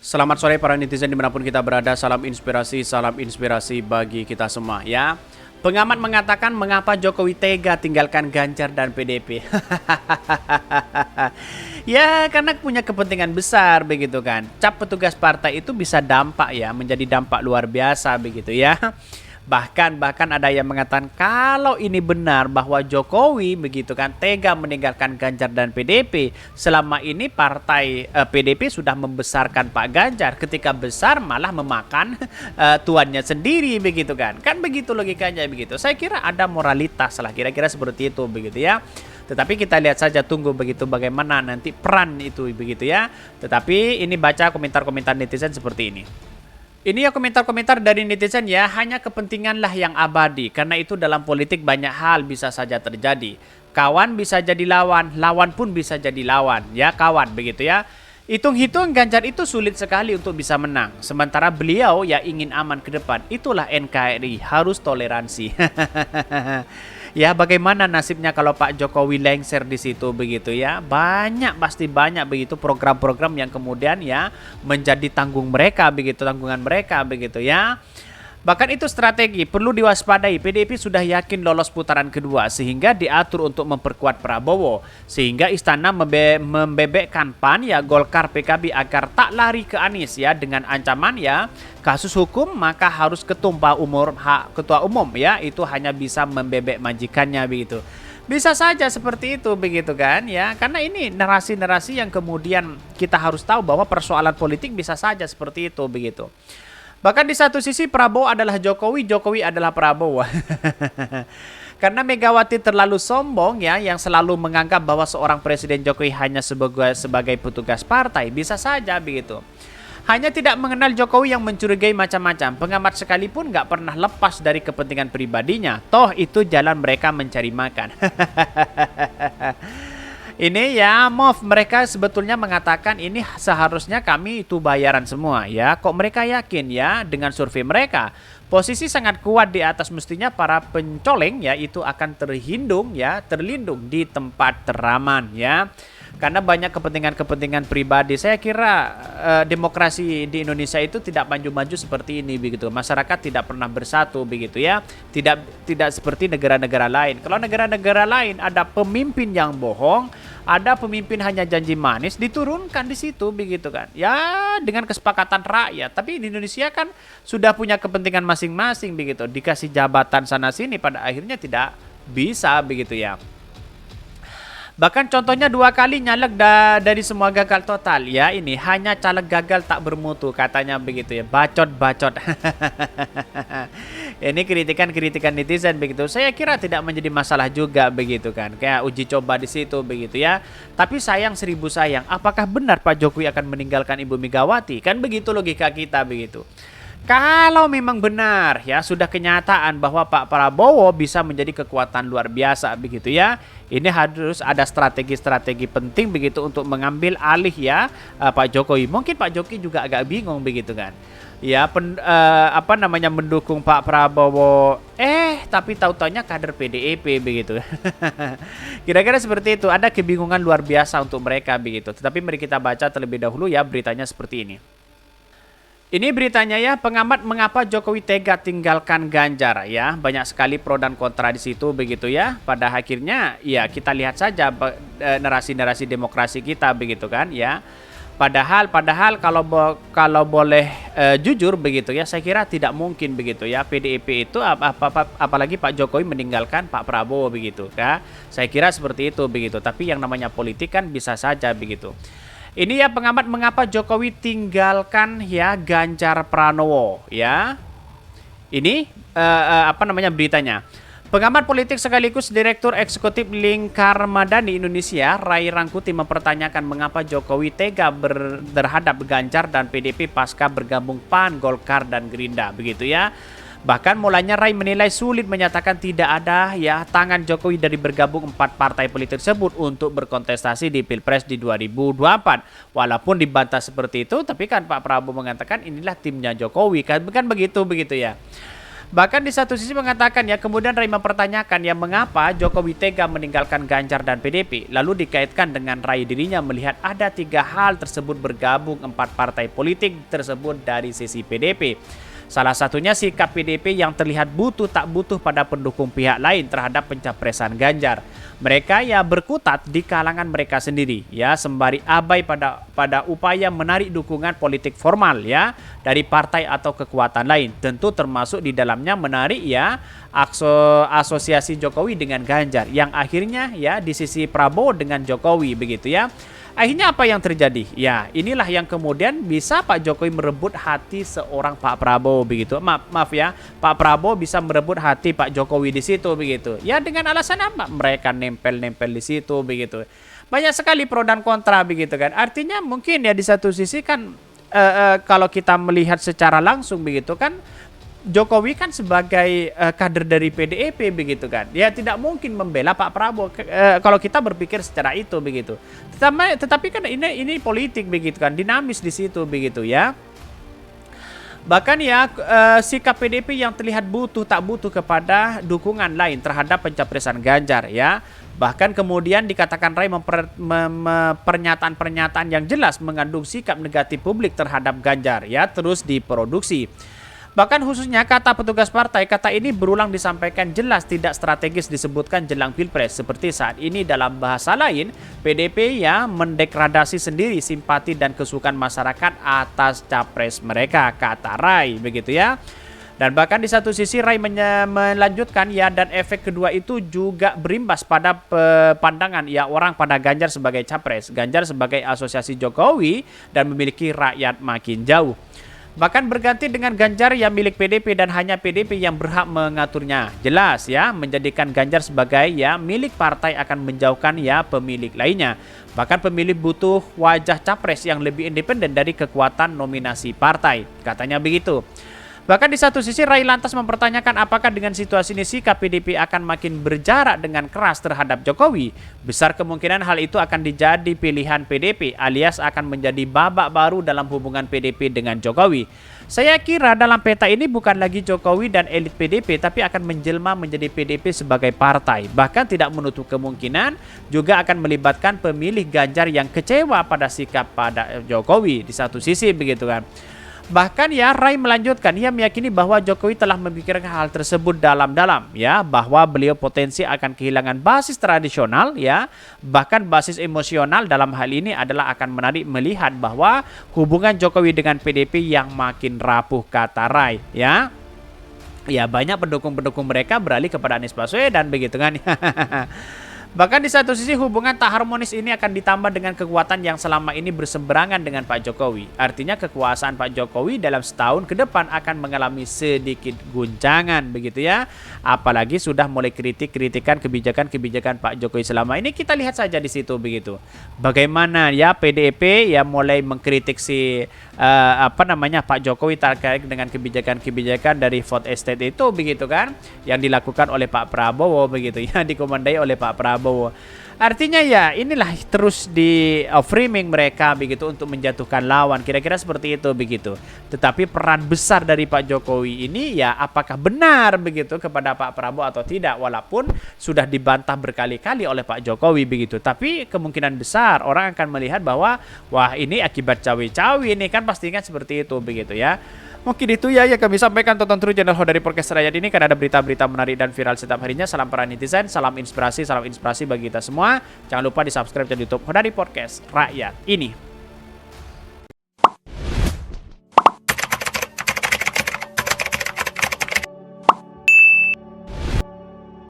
Selamat sore para netizen dimanapun kita berada, salam inspirasi bagi kita semua ya. Pengamat mengatakan mengapa Jokowi tega tinggalkan Ganjar dan PDP. Ya karena punya kepentingan besar begitu kan. Cap petugas partai itu bisa dampak ya, menjadi dampak luar biasa begitu ya. Bahkan ada yang mengatakan kalau ini benar bahwa Jokowi begitu kan tega meninggalkan Ganjar dan PDP. Selama ini partai PDP sudah membesarkan Pak Ganjar, ketika besar malah memakan tuannya sendiri begitu kan. Kan begitu logikanya begitu. Saya kira ada moralitas lah kira-kira seperti itu begitu ya. Tetapi kita lihat saja, tunggu begitu bagaimana nanti peran itu begitu ya. Tetapi ini baca komentar-komentar netizen seperti ini. Ini ya komentar-komentar dari netizen ya, hanya kepentinganlah yang abadi. Karena itu dalam politik banyak hal bisa saja terjadi. Kawan bisa jadi lawan, lawan pun bisa jadi lawan. Ya kawan begitu ya. Hitung-hitung Ganjar itu sulit sekali untuk bisa menang. Sementara beliau ya ingin aman ke depan. Itulah NKRI, harus toleransi. Ya bagaimana nasibnya kalau Pak Jokowi lengser di situ begitu ya. Pasti banyak begitu program-program yang kemudian ya menjadi tanggungan mereka begitu ya. Bahkan itu strategi perlu diwaspadai. PDIP sudah yakin lolos putaran kedua sehingga diatur untuk memperkuat Prabowo, sehingga istana membebekkan PAN ya, Golkar, PKB agar tak lari ke Anies ya, dengan ancaman ya kasus hukum maka harus ketua umum ya itu hanya bisa membebek majikannya begitu. Bisa saja seperti itu begitu kan ya, karena ini narasi-narasi yang kemudian kita harus tahu bahwa persoalan politik bisa saja seperti itu begitu. Bahkan di satu sisi Prabowo adalah Jokowi, Jokowi adalah Prabowo. Karena Megawati terlalu sombong ya, yang selalu menganggap bahwa seorang Presiden Jokowi hanya sebagai petugas partai. Bisa saja begitu. Hanya tidak mengenal Jokowi yang mencurigai macam-macam. Pengamat sekalipun nggak pernah lepas dari kepentingan pribadinya. Toh itu jalan mereka mencari makan. Ini ya, mereka sebetulnya mengatakan ini seharusnya kami itu bayaran semua ya. Kok mereka yakin ya dengan survei mereka? Posisi sangat kuat di atas, mestinya para pencoleng ya itu akan terlindung di tempat teraman ya. Karena banyak kepentingan-kepentingan pribadi. Saya kira demokrasi di Indonesia itu tidak maju-maju seperti ini begitu. Masyarakat tidak pernah bersatu begitu ya. Tidak seperti negara-negara lain. Kalau negara-negara lain ada pemimpin yang bohong, ada pemimpin hanya janji manis, diturunkan di situ begitu kan. Ya dengan kesepakatan rakyat. Tapi di Indonesia kan sudah punya kepentingan masing-masing begitu. Dikasih jabatan sana sini pada akhirnya tidak bisa begitu ya. Bahkan contohnya 2 kali nyalek dari semua gagal total ya, ini hanya caleg gagal tak bermutu katanya begitu ya, bacot. Ini kritikan netizen begitu. Saya kira tidak menjadi masalah juga begitu kan, kayak uji coba di situ begitu ya. Tapi sayang 1000 sayang, apakah benar Pak Jokowi akan meninggalkan Ibu Megawati? Kan begitu logika kita begitu. Kalau memang benar ya sudah kenyataan bahwa Pak Prabowo bisa menjadi kekuatan luar biasa begitu ya. Ini harus ada strategi-strategi penting begitu untuk mengambil alih ya Pak Jokowi. Mungkin Pak Jokowi juga agak bingung begitu kan. Ya mendukung Pak Prabowo tapi tahu-taunya kader PDIP begitu. Kira-kira seperti itu, ada kebingungan luar biasa untuk mereka begitu. Tetapi mari kita baca terlebih dahulu ya beritanya seperti ini. Ini beritanya ya, pengamat mengapa Jokowi tega tinggalkan Ganjar ya. Banyak sekali pro dan kontra di situ begitu ya. Pada akhirnya ya kita lihat saja narasi-narasi demokrasi kita begitu kan ya. Padahal kalau boleh jujur begitu ya, saya kira tidak mungkin begitu ya PDIP itu apalagi Pak Jokowi meninggalkan Pak Prabowo begitu ya. Saya kira seperti itu begitu. Tapi yang namanya politik kan bisa saja begitu. Ini ya pengamat mengapa Jokowi tinggalkan ya Ganjar Pranowo ya. Ini beritanya. Pengamat politik sekaligus Direktur Eksekutif Lingkar Madani Indonesia, Ray Rangkuti mempertanyakan mengapa Jokowi tega terhadap Ganjar dan PDIP pasca bergabung PAN, Golkar dan Gerindra begitu ya. Bahkan mulanya Ray menilai sulit menyatakan tidak ada ya tangan Jokowi dari bergabung 4 partai politik tersebut untuk berkontestasi di Pilpres di 2024. Walaupun dibantah seperti itu, tapi kan Pak Prabowo mengatakan inilah timnya Jokowi kan begitu ya. Bahkan di satu sisi mengatakan ya, kemudian Rai mempertanyakan ya mengapa Jokowi tega meninggalkan Ganjar dan PDP. Lalu dikaitkan dengan Rai dirinya melihat ada 3 hal tersebut bergabung 4 partai politik tersebut dari sisi PDP. Salah satunya sikap PDP yang terlihat butuh tak butuh pada pendukung pihak lain terhadap pencapresan Ganjar. Mereka ya berkutat di kalangan mereka sendiri ya, sembari abai pada upaya menarik dukungan politik formal ya dari partai atau kekuatan lain. Tentu termasuk di dalamnya menarik ya asosiasi Jokowi dengan Ganjar yang akhirnya ya di sisi Prabowo dengan Jokowi begitu ya. Akhirnya apa yang terjadi? Ya, inilah yang kemudian bisa Pak Jokowi merebut hati seorang Pak Prabowo begitu. Maaf ya, Pak Prabowo bisa merebut hati Pak Jokowi di situ begitu. Ya dengan alasan apa? Mereka nempel-nempel di situ begitu. Banyak sekali pro dan kontra begitu kan. Artinya mungkin ya di satu sisi kan kalau kita melihat secara langsung begitu kan, Jokowi kan sebagai kader dari PDIP begitu kan, ya tidak mungkin membela Pak Prabowo kalau kita berpikir secara itu begitu. Tetapi kan ini politik begitu kan, dinamis di situ begitu ya. Bahkan ya sikap PDIP yang terlihat butuh tak butuh kepada dukungan lain terhadap pencapresan Ganjar ya. Bahkan kemudian dikatakan Rai pernyataan-pernyataan yang jelas mengandung sikap negatif publik terhadap Ganjar ya terus diproduksi. Bahkan khususnya kata petugas partai, kata ini berulang disampaikan jelas tidak strategis disebutkan jelang Pilpres. Seperti saat ini dalam bahasa lain, PDP ya mendegradasi sendiri simpati dan kesukaan masyarakat atas capres mereka, kata Rai begitu ya. Dan bahkan di satu sisi Rai melanjutkan ya, dan efek kedua itu juga berimbas pada pandangan ya orang pada Ganjar sebagai capres, Ganjar sebagai asosiasi Jokowi dan memiliki rakyat makin jauh. Bahkan berganti dengan Ganjar yang milik PDP dan hanya PDP yang berhak mengaturnya. Jelas ya, menjadikan Ganjar sebagai ya milik partai akan menjauhkan ya pemilik lainnya. Bahkan pemilih butuh wajah capres yang lebih independen dari kekuatan nominasi partai. Katanya begitu. Bahkan di satu sisi Rai lantas mempertanyakan apakah dengan situasi ini sikap PDP akan makin berjarak dengan keras terhadap Jokowi. Besar kemungkinan hal itu akan dijadi pilihan PDP alias akan menjadi babak baru dalam hubungan PDP dengan Jokowi. Saya kira dalam peta ini bukan lagi Jokowi dan elit PDP tapi akan menjelma menjadi PDP sebagai partai. Bahkan tidak menutup kemungkinan juga akan melibatkan pemilih Ganjar yang kecewa pada sikap pada Jokowi di satu sisi begitu kan. Bahkan ya Rai melanjutkan, ia meyakini bahwa Jokowi telah memikirkan hal tersebut dalam-dalam ya, bahwa beliau potensi akan kehilangan basis tradisional ya, bahkan basis emosional dalam hal ini adalah akan menarik melihat bahwa hubungan Jokowi dengan PDP yang makin rapuh, kata Rai ya. Ya banyak pendukung-pendukung mereka beralih kepada Anies Baswedan begitu kan. Bahkan di satu sisi hubungan tak harmonis ini akan ditambah dengan kekuatan yang selama ini berseberangan dengan Pak Jokowi. Artinya kekuasaan Pak Jokowi dalam setahun ke depan akan mengalami sedikit guncangan begitu ya. Apalagi sudah mulai kritikan kebijakan Pak Jokowi selama ini, kita lihat saja di situ begitu. Bagaimana ya PDIP ya mulai mengkritik si Pak Jokowi terkait dengan kebijakan-kebijakan dari food estate itu begitu kan, yang dilakukan oleh Pak Prabowo begitu ya, dikomandai oleh Pak Prabowo. Artinya ya inilah terus di framing mereka begitu untuk menjatuhkan lawan, kira-kira seperti itu begitu. Tetapi peran besar dari Pak Jokowi ini ya apakah benar begitu kepada Pak Prabowo atau tidak, walaupun sudah dibantah berkali-kali oleh Pak Jokowi begitu. Tapi kemungkinan besar orang akan melihat bahwa wah ini akibat cawe-cawe ini kan, pastinya seperti itu begitu ya. Mungkin itu ya yang kami sampaikan. Tonton terus channel Hodari Podcast Rakyat ini karena ada berita-berita menarik dan viral setiap harinya. Salam para netizen, salam inspirasi bagi kita semua. Jangan lupa di subscribe channel YouTube Hodari Podcast Rakyat ini.